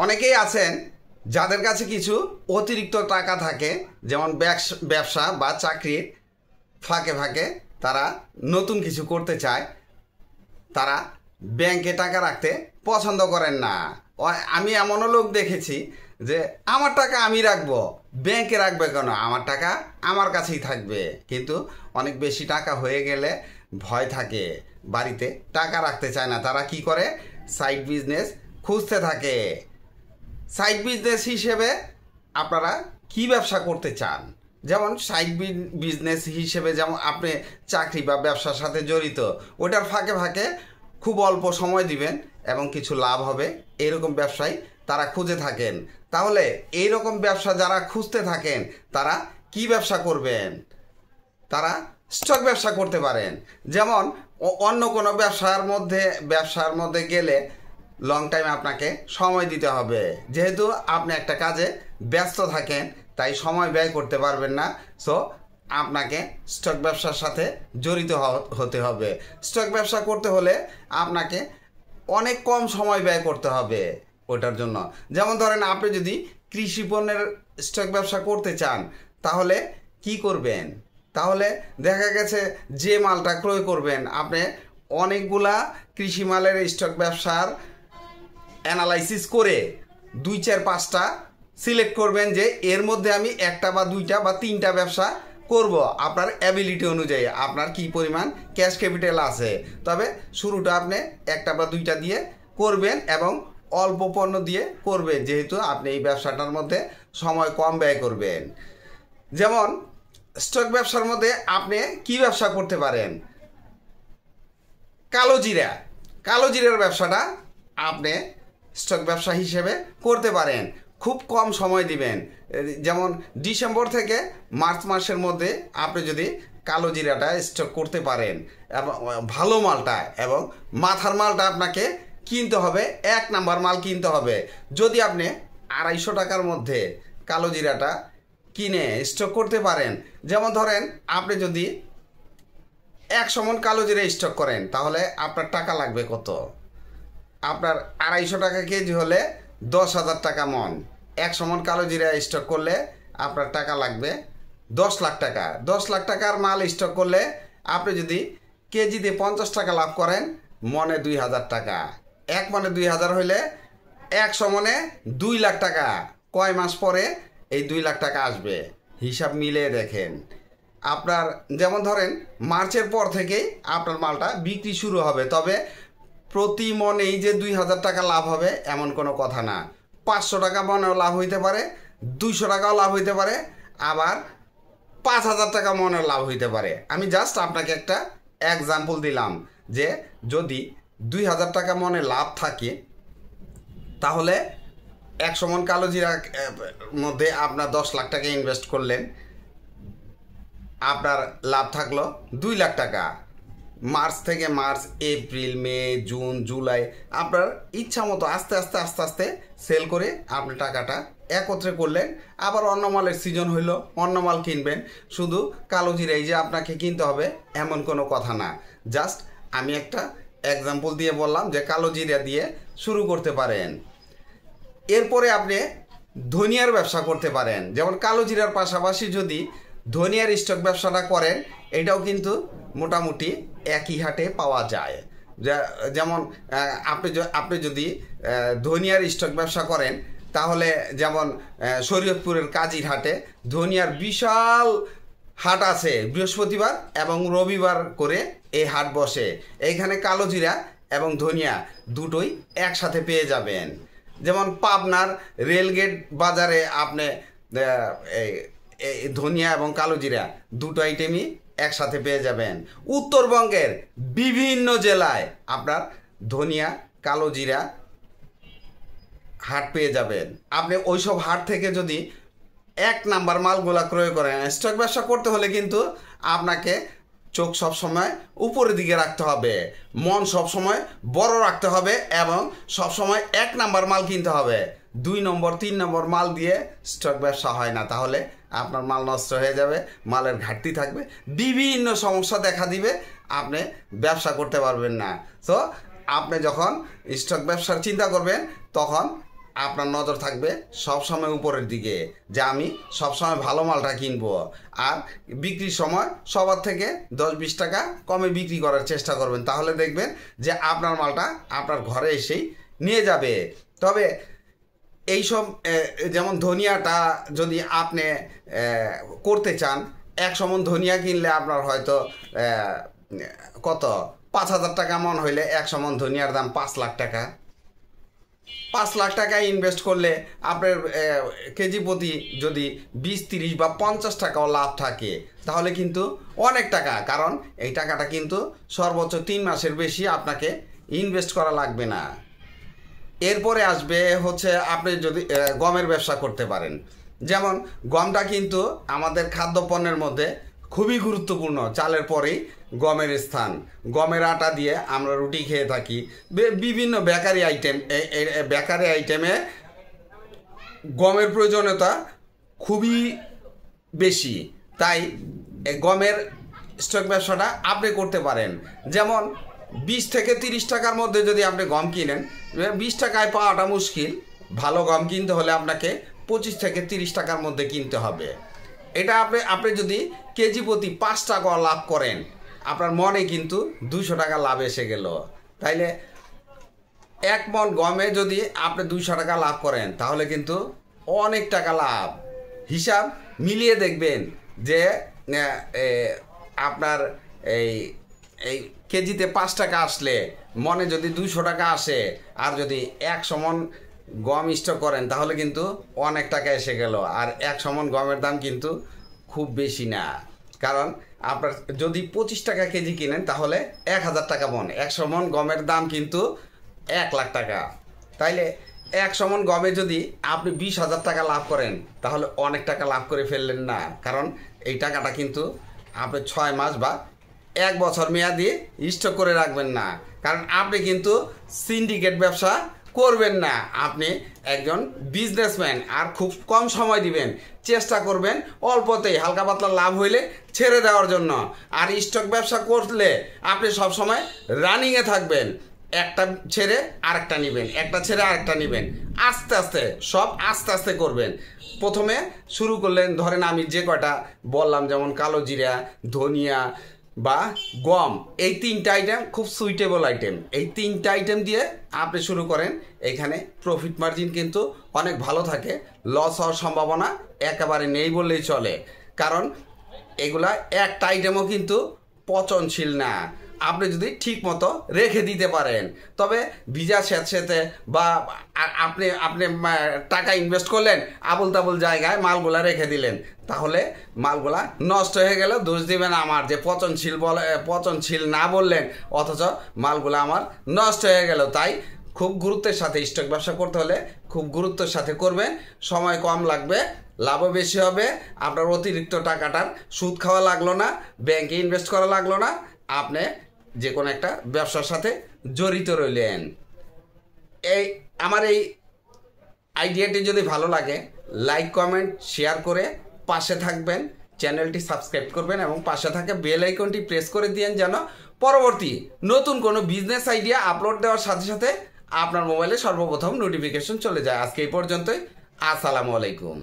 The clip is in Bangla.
অনেকেই আছেন যাদের কাছে কিছু অতিরিক্ত টাকা থাকে, যেমন ব্যবসা বা চাকরির ফাঁকে ফাঁকে তারা নতুন কিছু করতে চায়। তারা ব্যাংকে টাকা রাখতে পছন্দ করেন না। আমি এমনও লোক দেখেছি যে আমার টাকা আমি রাখবো, ব্যাংকে রাখবে কেন, আমার টাকা আমার কাছেই থাকবে। কিন্তু অনেক বেশি টাকা হয়ে গেলে ভয় থাকে, বাড়িতে টাকা রাখতে চায় না। তারা কি করে, সাইড বিজনেস খুঁজতে থাকে। সাইড বিজনেস হিসেবে আপনারা কি ব্যবসা করতে চান? যেমন সাইড বিজনেস হিসেবে যেমন আপনি চাকরি বা ব্যবসার সাথে জড়িত, ওটার ফাঁকে ফাঁকে খুব অল্প সময় দিবেন এবং কিছু লাভ হবে, এরকম ব্যবসায় তারা খুঁজে থাকেন। তাহলে এইরকম ব্যবসা যারা খুঁজতে থাকেন তারা কি ব্যবসা করবেন? তারা স্টক ব্যবসা করতে পারেন। যেমন অন্য কোনো ব্যবসার মধ্যে গেলে লং টাইম আপনাকে সময় দিতে হবে। যেহেতু আপনি একটা কাজে ব্যস্ত থাকেন তাই সময় ব্যয় করতে পারবেন না। সো আপনাকে স্টক ব্যবসার সাথে জড়িত হতে হবে। স্টক ব্যবসা করতে হলে আপনাকে অনেক কম সময় ব্যয় করতে হবে ওটার জন্য। যেমন ধরেন আপনি যদি কৃষি পণ্যের স্টক ব্যবসা করতে চান তাহলে কি করবেন? তাহলে দেখা গেছে যে মালটা ক্রয় করবেন, আপনি অনেকগুলা কৃষি মালের স্টক ব্যবসার অ্যানালাইসিস করে 2, 4, 5টা সিলেক্ট করবেন যে এর মধ্যে আমি একটা বা দুইটা বা তিনটা ব্যবসা করব। আপনার অ্যাবিলিটি অনুযায়ী আপনার কি পরিমাণ ক্যাশ ক্যাপিটাল আছে, তবে শুরুটা আপনি একটা বা দুইটা দিয়ে করবেন এবং অল্প পণ্য দিয়ে করবেন, যেহেতু আপনি এই ব্যবসাটার মধ্যে সময় কম ব্যয় করবেন। যেমন স্টক ব্যবসার মধ্যে আপনি কি ব্যবসা করতে পারেন? কালো জিরার ব্যবসাটা আপনি স্টক ব্যবসা হিসেবে করতে পারেন। খুব কম সময় দিবেন। যেমন ডিসেম্বর থেকে মার্চ মাসের মধ্যে আপনি যদি কালো জিরাটা স্টক করতে পারেন এবং ভালো মালটা এবং মাথার মালটা আপনাকে কিনতে হবে, 1 নাম্বার মাল কিনতে হবে। যদি আপনি 250 টাকার মধ্যে কালো জিরাটা কিনে স্টক করতে পারেন, যেমন ধরেন আপনি যদি 100 মণ কালো জিরা স্টক করেন তাহলে আপনার টাকা লাগবে কত? আপনার 250 টাকা কেজি হলে 10,000 টাকা মন। 100 মণ কালো জিরা স্টক করলে আপনার টাকা লাগবে 10 লাখ টাকা। 10 লাখ টাকার মাল স্টক করলে আপনি যদি কেজিতে 50 টাকা লাভ করেন, মনে 2,000 টাকা। 1 মনে 2,000 হইলে 100 মনে 2 লাখ টাকা। কয় মাস পরে এই 2 লাখ টাকা আসবে? হিসাব মিলিয়ে দেখেন। আপনার যেমন ধরেন মার্চের পর থেকেই আপনার মালটা বিক্রি শুরু হবে, তবে প্রতি মনেই যে 2,000 টাকা লাভ হবে এমন কোনো কথা না। 500 টাকা মনেও লাভ হইতে পারে, 200 টাকাও লাভ হইতে পারে, আবার 5,000 টাকা মনেও লাভ হইতে পারে। আমি জাস্ট আপনাকে একটা এক্সাম্পল দিলাম যে যদি 2,000 টাকা মনে লাভ থাকে তাহলে 100 মণ কালো জিরার মধ্যে আপনার 10 লাখ টাকা ইনভেস্ট করলেন, আপনার লাভ থাকলো 2 লাখ টাকা। মার্চ থেকে এপ্রিল, মে, জুন, জুলাই আপনার ইচ্ছা মতো আস্তে আস্তে সেল করে আপনি টাকাটা একত্রে করলেন। আবার অন্য মালের সিজন হইল, অন্য মাল কিনবেন। শুধু কালো জিরাই যে আপনাকে কিনতে হবে এমন কোনো কথা না। জাস্ট আমি একটা এক্সাম্পল দিয়ে বললাম যে কালো জিরা দিয়ে শুরু করতে পারেন। এরপরে আপনি ধনিয়ার ব্যবসা করতে পারেন। যেমন কালো জিরার পাশাপাশি যদি ধনিয়ার স্টক ব্যবসাটা করেন, এটাও কিন্তু মোটামুটি একই হাটে পাওয়া যায়। যেমন আপনি যদি ধনিয়ার স্টক ব্যবসা করেন তাহলে যেমন শরীয়তপুরের কাজির হাটে ধনিয়ার বিশাল হাট আছে, বৃহস্পতিবার এবং রবিবার করে এই হাট বসে। এইখানে কালো জিরা এবং ধনিয়া দুটোই একসাথে পেয়ে যাবেন। যেমন পাবনার রেলগেট বাজারে আপনি ধনিয়া এবং কালো জিরা দুটো আইটেমই একসাথে পেয়ে যাবেন। উত্তরবঙ্গের বিভিন্ন জেলায় আপনার ধনিয়া, কালো জিরা হাট পেয়ে যাবেন। আপনি ওইসব হাট থেকে যদি 1 নাম্বার মালগুলা ক্রয় করেন, স্টক ব্যবসা করতে হলে কিন্তু আপনাকে চোখ সবসময় উপরের দিকে রাখতে হবে, মন সবসময় বড় রাখতে হবে এবং সবসময় 1 নাম্বার মাল কিনতে হবে। 2 নম্বর 3 নম্বর মাল দিয়ে স্টক ব্যবসা হয় না, তাহলে আপনার মাল নষ্ট হয়ে যাবে, মালের ঘাটতি থাকবে, বিভিন্ন সমস্যা দেখা দিবে, আপনি ব্যবসা করতে পারবেন না। সো আপনি যখন স্টক ব্যবসার চিন্তা করবেন তখন আপনার নজর থাকবে সবসময় উপরের দিকে, যে আমি সবসময় ভালো মালটা কিনবো। আর বিক্রির সময় সবার থেকে 10-20 টাকা কমে বিক্রি করার চেষ্টা করবেন, তাহলে দেখবেন যে আপনার মালটা আপনার ঘরে এসেই নিয়ে যাবে। তবে এইসব যেমন ধনিয়াটা যদি আপনি করতে চান, 100 মণ ধনিয়া কিনলে আপনার হয়তো কত 5,000 টাকা মন হইলে 100 মণ ধনিয়ার দাম 5 লাখ টাকা। 5 লাখ টাকা ইনভেস্ট করলে আপনার কেজি প্রতি যদি 20-30 বা 50 টাকাও লাভ থাকে, তাহলে কিন্তু অনেক টাকা। কারণ এই টাকাটা কিন্তু সর্বোচ্চ 3 মাসের বেশি আপনাকে ইনভেস্ট করা লাগবে না। এরপরে আসবে হচ্ছে আপনি যদি গমের ব্যবসা করতে পারেন। যেমন গমটা কিন্তু আমাদের খাদ্যপণ্যের মধ্যে খুবই গুরুত্বপূর্ণ, চালের পরেই গমের স্থান। গমের আটা দিয়ে আমরা রুটি খেয়ে থাকি, বিভিন্ন বেকারি আইটেমে গমের প্রয়োজনীয়তা খুবই বেশি। তাই গমের স্টক ব্যবসাটা আপনি করতে পারেন। যেমন 20 থেকে 30 টাকার মধ্যে যদি আপনি গম কিনেন, 20 টাকায় পাওয়াটা মুশকিল। ভালো গম কিনতে হলে আপনাকে 25 থেকে 30 টাকার মধ্যে কিনতে হবে। এটা আপনি যদি কেজি প্রতি 5 টাকা লাভ করেন, আপনার মনে কিন্তু 200 টাকা লাভ এসে গেল। তাইলে 1 মণ গমে যদি আপনি 200 টাকা লাভ করেন, তাহলে কিন্তু অনেক টাকা লাভ। হিসাব মিলিয়ে দেখবেন যে আপনার এই কেজিতে 5 টাকা আসলে মনে যদি 200 টাকা আসে, আর যদি 100 মণ গম স্টক করেন, তাহলে কিন্তু অনেক টাকা এসে গেল। আর 100 মণ গমের দাম কিন্তু খুব বেশি না। কারণ আপনার যদি 25 টাকা কেজি কিনেন, তাহলে 1000 টাকা মণ। 100 মণ গমের দাম কিন্তু 1 লাখ টাকা। তাইলে 100 মণ গমে যদি আপনি 20,000 টাকা লাভ করেন, তাহলে অনেক টাকা লাভ করে ফেললেন না? কারণ এই টাকাটা কিন্তু আপনি 6 মাস বা 1 বছর মেয়াদি স্টক করে রাখবেন না। কারণ আপনি কিন্তু সিন্ডিকেট ব্যবসা করবেন না, আপনি একজন বিজনেসম্যান। আর খুব কম সময় দিবেন, চেষ্টা করবেন অল্পতেই হালকা পাতলা লাভ হইলে ছেড়ে দেওয়ার জন্য। আর স্টক ব্যবসা করলে আপনি সবসময় রানিংয়ে থাকবেন, একটা ছেড়ে আরেকটা নেবেন, একটা ছেড়ে আরেকটা নেবেন। আস্তে আস্তে আস্তে আস্তে করবেন। প্রথমে শুরু করলেন, ধরেন আমি যে কয়টা বললাম, যেমন কালো জিরা, ধনিয়া বা গম, এই 3টা আইটেম খুব সুইটেবল আইটেম। এই 3টা আইটেম দিয়ে আপনি শুরু করেন। এখানে প্রফিট মার্জিন কিন্তু অনেক ভালো থাকে, লস হওয়ার সম্ভাবনা একেবারে নেই বললেই চলে। কারণ এগুলা একটা আইটেমও কিন্তু পচনশীল না, আপনি যদি ঠিক মতো রেখে দিতে পারেন। তবে ভিজা স্যাঁতস্যাঁতে বা আপনি টাকা ইনভেস্ট করলেন, আবুল তাবুল জায়গায় মালগুলা রেখে দিলেন, তাহলে মালগুলা নষ্ট হয়ে গেল। দোষ দিবেন আমার, যে পচনশীল না বললেন, অথচ মালগুলা আমার নষ্ট হয়ে গেল। তাই খুব গুরুত্বের সাথে স্টক ব্যবসা করতে হলে খুব গুরুত্বের সাথে করবেন। সময় কম লাগবে, লাভও বেশি হবে। আপনার অতিরিক্ত টাকাটার সুদ খাওয়া লাগলো না, ব্যাংকে ইনভেস্ট করা লাগলো না, আপনি যে কোনো একটা ব্যবসার সাথে জড়িত রইলেন। আমার এই আইডিয়াটি যদি ভালো লাগে, লাইক কমেন্ট শেয়ার করে পাশে থাকবেন, চ্যানেলটি সাবস্ক্রাইব করবেন এবং পাশে থাকা বেল আইকনটি প্রেস করে দিয়েন, যেন পরবর্তী নতুন কোনো বিজনেস আইডিয়া আপলোড দেওয়ার সাথে সাথে আপনার মোবাইলে সর্বপ্রথম নোটিফিকেশন চলে যায়। আজকে এই পর্যন্তই। আসসালামু আলাইকুম।